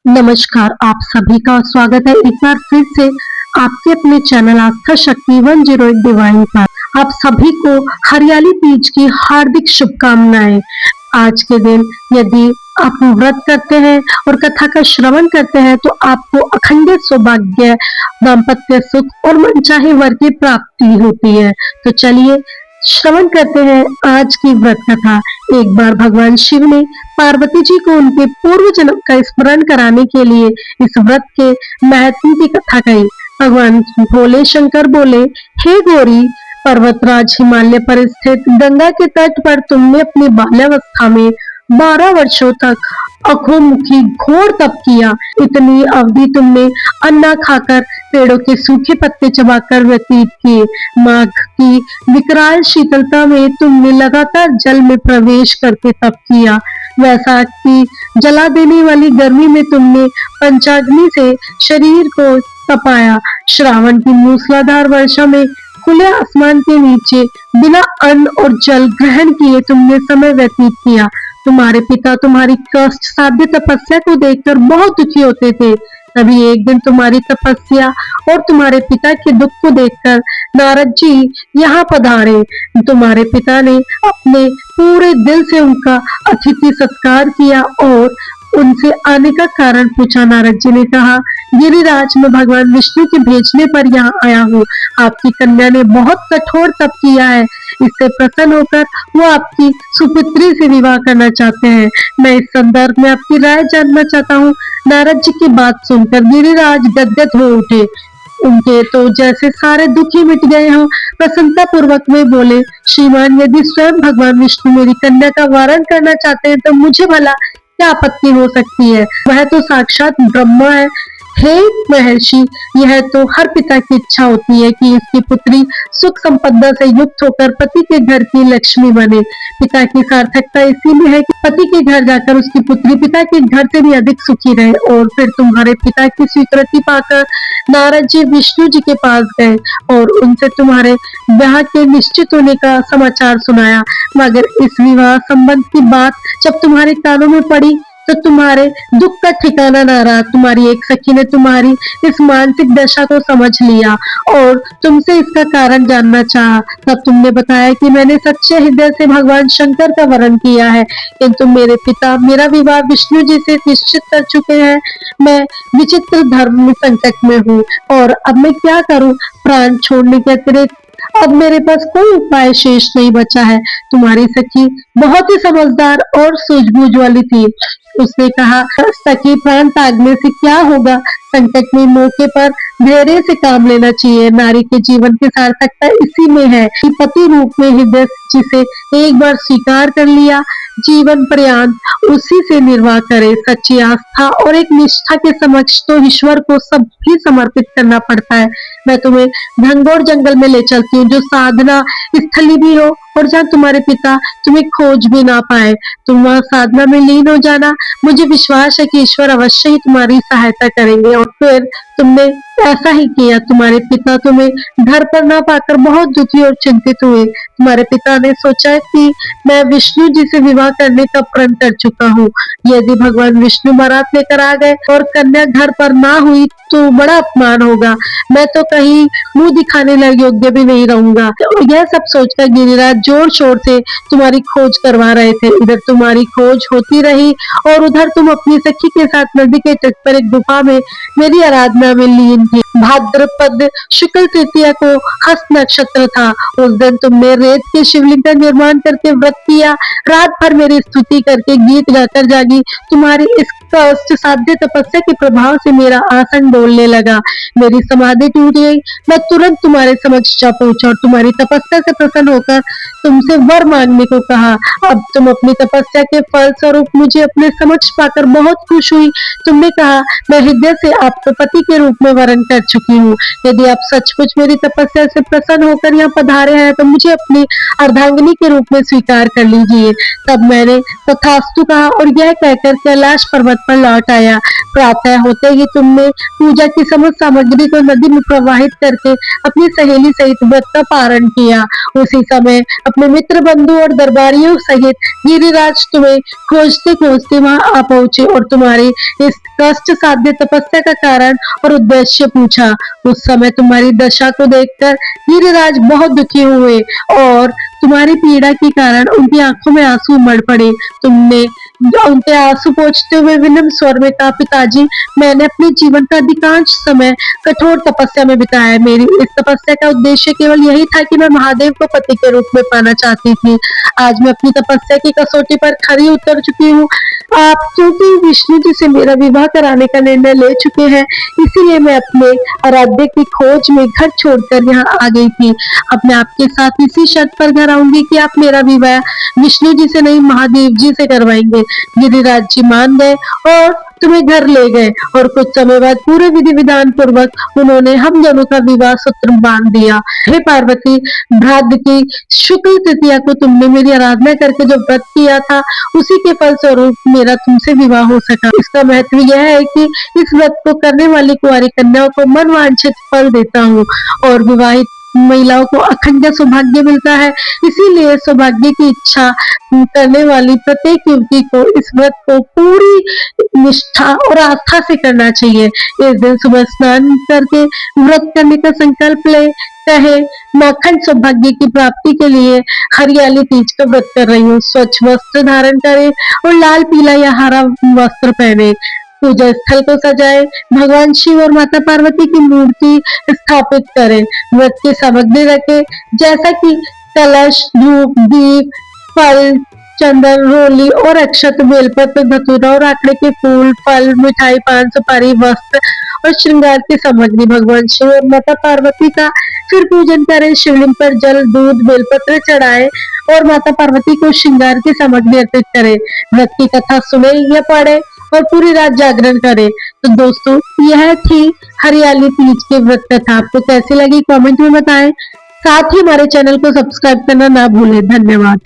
नमस्कार, आप सभी का स्वागत है एक बार फिर से आपके अपने चैनल आस्था शक्ति 108 डिवाइन पर। आप सभी को हरियाली तीज की हार्दिक शुभकामनाएं। आज के दिन यदि आप व्रत करते हैं और कथा का श्रवण करते हैं तो आपको अखंडित सौभाग्य, दाम्पत्य सुख और मनचाहे वर की प्राप्ति होती है। तो चलिए श्रवण करते हैं आज की व्रत कथा। एक बार भगवान शिव ने पार्वती जी को उनके पूर्व जन्म का स्मरण कराने के लिए इस व्रत के महत्व की कथा कही। भगवान भोले शंकर बोले, हे गौरी, पर्वतराज हिमालय पर स्थित गंगा के तट पर तुमने अपनी बाल्यावस्था में 12 वर्षों तक अखोमुखी घोर तप किया। इतनी अवधि तुमने अन्ना खाकर, पेड़ों के सूखे पत्ते चबाकर व्यतीत किए। माघ की विकराल शीतलता में तुमने लगातार जल में प्रवेश करके तप किया। वैसाख की जला देने वाली गर्मी में तुमने पंचाग्नि से शरीर को तपाया। श्रावण की मूसलाधार वर्षा में खुले आसमान के नीचे बिना अन्न और जल ग्रहण किए तुमने समय व्यतीत किया। तुम्हारे पिता तुम्हारी कष्ट साध्य तपस्या को देखकर बहुत दुखी होते थे। तभी एक दिन तुम्हारी तपस्या और तुम्हारे पिता के दुख को देखकर नारद जी यहाँ पधारे। तुम्हारे पिता ने अपने पूरे दिल से उनका अतिथि सत्कार किया और उनसे आने का कारण पूछा। नारद जी ने कहा, गिरिराज, मैं भगवान विष्णु के भेजने पर यहाँ आया हूँ। आपकी कन्या ने बहुत कठोर तप किया है। इससे प्रसन्न होकर वो आपकी सुपुत्री से विवाह करना चाहते हैं। मैं इस संदर्भ में आपकी राय जानना चाहता हूँ। नारद जी की बात सुनकर गिरिराज गदगद हो उठे। उनके तो जैसे सारे दुख ही मिट गए हों। प्रसन्नता पूर्वक वे बोले, श्रीमान, यदि स्वयं भगवान विष्णु मेरी कन्या का वारण करना चाहते हैं तो मुझे भला क्या आपत्ति हो सकती है। वह तो साक्षात ब्रह्मा है। हे महर्षि, यह तो हर पिता की इच्छा होती है कि इसकी पुत्री सुख संपदा से युक्त होकर पति के घर की लक्ष्मी बने। पिता की सार्थकता इसी में है कि पति के घर जाकर उसकी पुत्री पिता के घर से भी अधिक सुखी रहे। और फिर तुम्हारे पिता की स्वीकृति पाकर नारद जी विष्णु जी के पास गए और उनसे तुम्हारे ब्याह के निश्चित होने का समाचार सुनाया। मगर इस विवाह संबंध की बात जब तुम्हारे कानों में पड़ी तो तुम्हारे दुख का ठिकाना न रहा। तुम्हारी एक सखी ने तुम्हारी इस मानसिक दशा को समझ लिया और तुमसे इसका कारण जानना चाहा। तब तुमने बताया कि मैंने सच्चे हृदय से भगवान शंकर का वरण किया है, किंतु मेरे पिता मेरा विवाह विष्णु जी से निश्चित कर चुके हैं। मैं विचित्र धर्म संकट में हूँ और अब मैं क्या करूँ। प्राण छोड़ने के अतिरिक्त अब मेरे पास कोई उपाय शेष नहीं बचा है। तुम्हारी सखी बहुत ही समझदार और सूझबूझ वाली थी। उसने कहा, सखी, प्राण त्यागने से क्या होगा। संकट में मौके पर धैर्य से काम लेना चाहिए। नारी के जीवन की सार्थकता इसी में है कि पति रूप में हृदय जिसे एक बार स्वीकार कर लिया, जीवन पर्यंत उसी से निर्वाह करे। सच्ची आस्था और एक निष्ठा के समक्ष तो ईश्वर को सब भी समर्पित करना पड़ता है। मैं तुम्हें घनघोर जंगल में ले चलती हूँ, जो साधना स्थली भी हो और जहाँ तुम्हारे पिता तुम्हें खोज भी ना पाए। तुम वहाँ साधना में लीन हो जाना। मुझे विश्वास है कि ईश्वर अवश्य ही तुम्हारी सहायता करेंगे। और फिर तुमने ऐसा ही किया। तुम्हारे पिता तुम्हें घर पर ना पाकर बहुत दुखी और चिंतित हुए। तुम्हारे पिता ने सोचा कि मैं विष्णु जी से विवाह करने का प्रण कर चुका हूँ। यदि भगवान विष्णु बारात लेकर आ गए और कन्या घर पर ना हुई तो बड़ा अपमान होगा। मैं तो कहीं मुंह दिखाने लायक योग्य भी नहीं रहूंगा। यह सब सोचकर गिरिराज जोर शोर से तुम्हारी खोज करवा रहे थे। इधर तुम्हारी खोज होती रही और उधर तुम अपनी सखी के साथ नदी के तट पर एक गुफा में मेरी आराधना में लीन थी। भाद्रपद शुक्ल तृतीया को हस्त नक्षत्र था। उस दिन तुमने रेत के शिवलिंग का निर्माण करके व्रत किया। रात भर मेरी स्तुति करके गीत गाकर जागी। तुम्हारी इस कष्ट साध्य तपस्या के प्रभाव से मेरा आसन डोलने लगा। मेरी समाधि टूट गई। मैं तुरंत तुम्हारे समक्ष जा पहुंचा और तुम्हारी तपस्या से प्रसन्न होकर तुमसे वर मांगने को कहा। अब तुम अपनी तपस्या के फल स्वरूप मुझे अपने समक्ष पाकर बहुत खुश हुई। तुमने कहा, मैं हृदय से आपको पति के रूप में वरण कर चुकी हूँ। यदि आप सचमुच मेरी तपस्या से प्रसन्न होकर यहाँ पधारे हैं तो मुझे अपनी अर्धांगिनी के रूप में स्वीकार कर लीजिए। तब मैंने तथास्तु कहा और यह कहकर कैलाश पर्वत पर लौट आया। प्रातः होते ही तुमने पूजा की समस्त सामग्री को नदी में प्रवाहित करके अपनी सहेली सहित व्रत का पारण किया। उसी समय अपने मित्र बंधु और दरबारियों सहित गिरिराज तुम्हें खोजते खोजते वहां आ पहुंचे और तुम्हारी इस कष्ट साध्य तपस्या का कारण और उद्देश्य पूछा। उस समय तुम्हारी दशा को देखकर गिरिराज बहुत दुखी हुए और तुम्हारी पीड़ा के कारण उनकी आंखों में आंसू उमड़ पड़े। तुमने उनके आंसू पोंछते हुए विनम्र स्वर में कहा, पिताजी, मैंने अपने जीवन का अधिकांश समय कठोर तपस्या में बिताया है। मेरी इस तपस्या का उद्देश्य केवल यही था कि मैं महादेव को पति के रूप में पाना चाहती थी। आज मैं अपनी तपस्या की कसौटी पर खरी उतर चुकी हूँ। आप क्योंकि विष्णु जी से मेरा विवाह कराने का निर्णय ले चुके हैं, इसीलिए मैं अपने आराध्य की खोज में घर छोड़कर यहाँ आ गई थी। अब मैं आपके साथ इसी शर्त पर घर आऊंगी कि आप मेरा विवाह विष्णु जी से नहीं, महादेव जी से करवाएंगे। गिरिराज जी मान गए और तुम्हें घर ले गए और कुछ समय बाद पूरे विधि विधान पूर्वक उन्होंने हम दोनों का विवाह सूत्र बांध दिया। हे पार्वती, भाद्र की शुक्ल तृतीया को तुमने मेरी आराधना करके जो व्रत किया था, उसी के फल स्वरूप मेरा तुमसे विवाह हो सका। इसका महत्व यह है कि इस व्रत को करने वाली कुंवारी कन्याओं को मन वांछित फल देता हूँ और विवाहित महिलाओं को अखंड सौभाग्य मिलता है। इसीलिए सौभाग्य की इच्छा करने वाली प्रत्येक युवती को इस व्रत को पूरी निष्ठा और आस्था से करना चाहिए। इस दिन सुबह स्नान करके व्रत करने का संकल्प ले। कहे, मैं अखंड सौभाग्य की प्राप्ति के लिए हरियाली तीज का व्रत कर रही हूँ। स्वच्छ वस्त्र धारण करे और लाल, पीला या हरा वस्त्र पहने। पूजा स्थल को सजाए, भगवान शिव और माता पार्वती की मूर्ति स्थापित करें, व्रत की सामग्री रखे जैसा कि कलश, धूप, दीप, फल, चंदन, रोली और अक्षत, बेलपत्र, धतूरा और आंकड़े के फूल, फल, मिठाई, पान, सुपारी, वस्त्र और श्रृंगार की सामग्री भगवान शिव और माता पार्वती का फिर पूजन करें। शिवलिंग पर जल, दूध, बेलपत्र चढ़ाए और माता पार्वती को श्रृंगार की सामग्री अर्पित करें। व्रत की कथा सुने या पढ़े और पूरी रात जागरण करें। तो दोस्तों, यह थी हरियाली तीज के व्रत कथा। आपको कैसी लगी कमेंट में बताएं। साथ ही हमारे चैनल को सब्सक्राइब करना ना भूलें। धन्यवाद।